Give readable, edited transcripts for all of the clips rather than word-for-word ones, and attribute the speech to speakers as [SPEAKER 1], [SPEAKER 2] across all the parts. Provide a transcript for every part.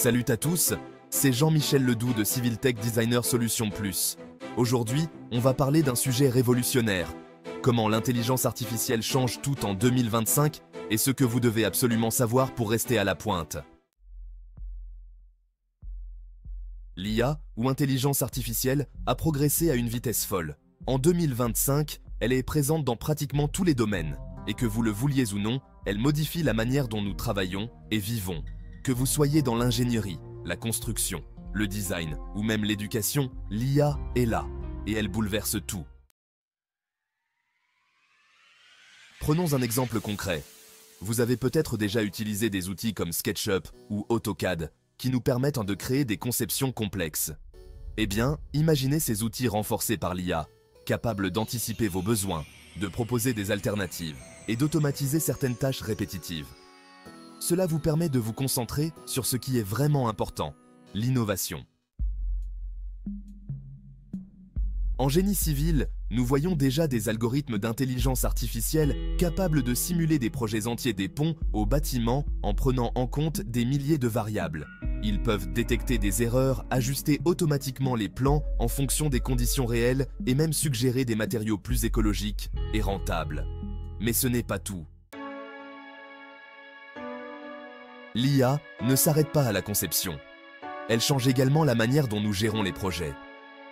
[SPEAKER 1] Salut à tous, c'est Jean-Michel Ledoux de Civil Tech Designer Solutions Plus. Aujourd'hui, on va parler d'un sujet révolutionnaire. Comment l'intelligence artificielle change tout en 2025 et ce que vous devez absolument savoir pour rester à la pointe. L'IA, ou intelligence artificielle, a progressé à une vitesse folle. En 2025, elle est présente dans pratiquement tous les domaines. Et que vous le vouliez ou non, elle modifie la manière dont nous travaillons et vivons. Que vous soyez dans l'ingénierie, la construction, le design ou même l'éducation, l'IA est là et elle bouleverse tout. Prenons un exemple concret. Vous avez peut-être déjà utilisé des outils comme SketchUp ou AutoCAD qui nous permettent de créer des conceptions complexes. Eh bien, imaginez ces outils renforcés par l'IA, capables d'anticiper vos besoins, de proposer des alternatives et d'automatiser certaines tâches répétitives. Cela vous permet de vous concentrer sur ce qui est vraiment important, l'innovation. En génie civil, nous voyons déjà des algorithmes d'intelligence artificielle capables de simuler des projets entiers des ponts aux bâtiments en prenant en compte des milliers de variables. Ils peuvent détecter des erreurs, ajuster automatiquement les plans en fonction des conditions réelles et même suggérer des matériaux plus écologiques et rentables. Mais ce n'est pas tout. L'IA ne s'arrête pas à la conception. Elle change également la manière dont nous gérons les projets.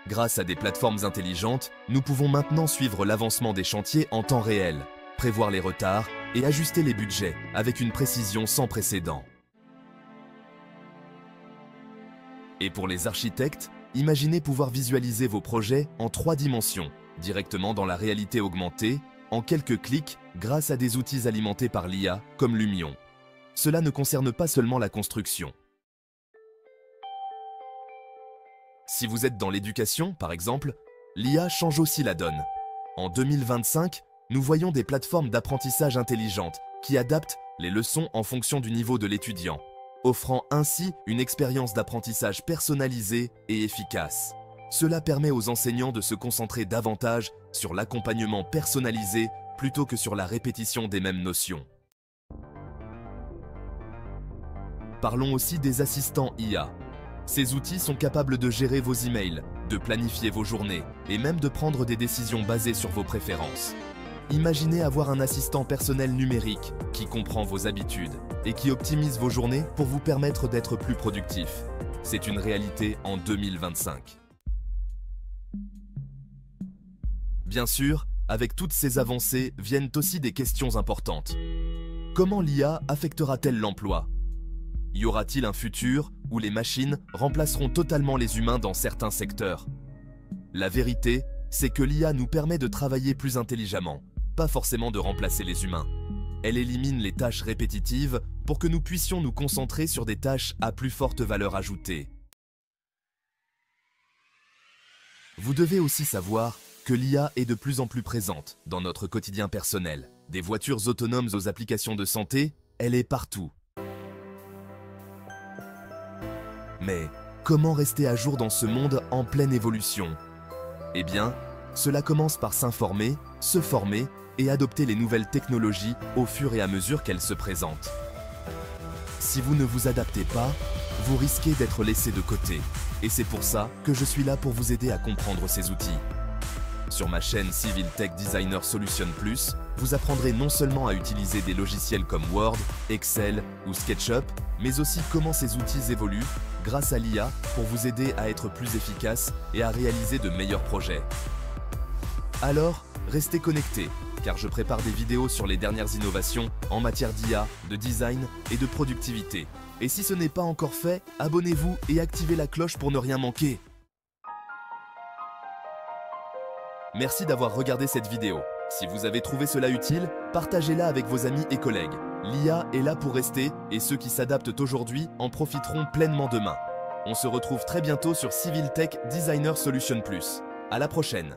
[SPEAKER 1] Grâce à des plateformes intelligentes, nous pouvons maintenant suivre l'avancement des chantiers en temps réel, prévoir les retards et ajuster les budgets avec une précision sans précédent. Et pour les architectes, imaginez pouvoir visualiser vos projets en 3 dimensions, directement dans la réalité augmentée, en quelques clics grâce à des outils alimentés par l'IA comme Lumion. Cela ne concerne pas seulement la construction. Si vous êtes dans l'éducation, par exemple, l'IA change aussi la donne. En 2025, nous voyons des plateformes d'apprentissage intelligentes qui adaptent les leçons en fonction du niveau de l'étudiant, offrant ainsi une expérience d'apprentissage personnalisée et efficace. Cela permet aux enseignants de se concentrer davantage sur l'accompagnement personnalisé plutôt que sur la répétition des mêmes notions. Parlons aussi des assistants IA. Ces outils sont capables de gérer vos emails, de planifier vos journées et même de prendre des décisions basées sur vos préférences. Imaginez avoir un assistant personnel numérique qui comprend vos habitudes et qui optimise vos journées pour vous permettre d'être plus productif. C'est une réalité en 2025. Bien sûr, avec toutes ces avancées viennent aussi des questions importantes. Comment l'IA affectera-t-elle l'emploi ? Y aura-t-il un futur où les machines remplaceront totalement les humains dans certains secteurs? La vérité, c'est que l'IA nous permet de travailler plus intelligemment, pas forcément de remplacer les humains. Elle élimine les tâches répétitives pour que nous puissions nous concentrer sur des tâches à plus forte valeur ajoutée. Vous devez aussi savoir que l'IA est de plus en plus présente dans notre quotidien personnel. Des voitures autonomes aux applications de santé, elle est partout. Mais comment rester à jour dans ce monde en pleine évolution? Eh bien, cela commence par s'informer, se former et adopter les nouvelles technologies au fur et à mesure qu'elles se présentent. Si vous ne vous adaptez pas, vous risquez d'être laissé de côté. Et c'est pour ça que je suis là pour vous aider à comprendre ces outils. Sur ma chaîne Civil Tech Designer Solutions Plus, vous apprendrez non seulement à utiliser des logiciels comme Word, Excel ou SketchUp, mais aussi comment ces outils évoluent grâce à l'IA pour vous aider à être plus efficace et à réaliser de meilleurs projets. Alors, restez connectés, car je prépare des vidéos sur les dernières innovations en matière d'IA, de design et de productivité. Et si ce n'est pas encore fait, abonnez-vous et activez la cloche pour ne rien manquer. Merci d'avoir regardé cette vidéo. Si vous avez trouvé cela utile, partagez-la avec vos amis et collègues. L'IA est là pour rester et ceux qui s'adaptent aujourd'hui en profiteront pleinement demain. On se retrouve très bientôt sur Civil Tech Designer Solutions Plus. À la prochaine!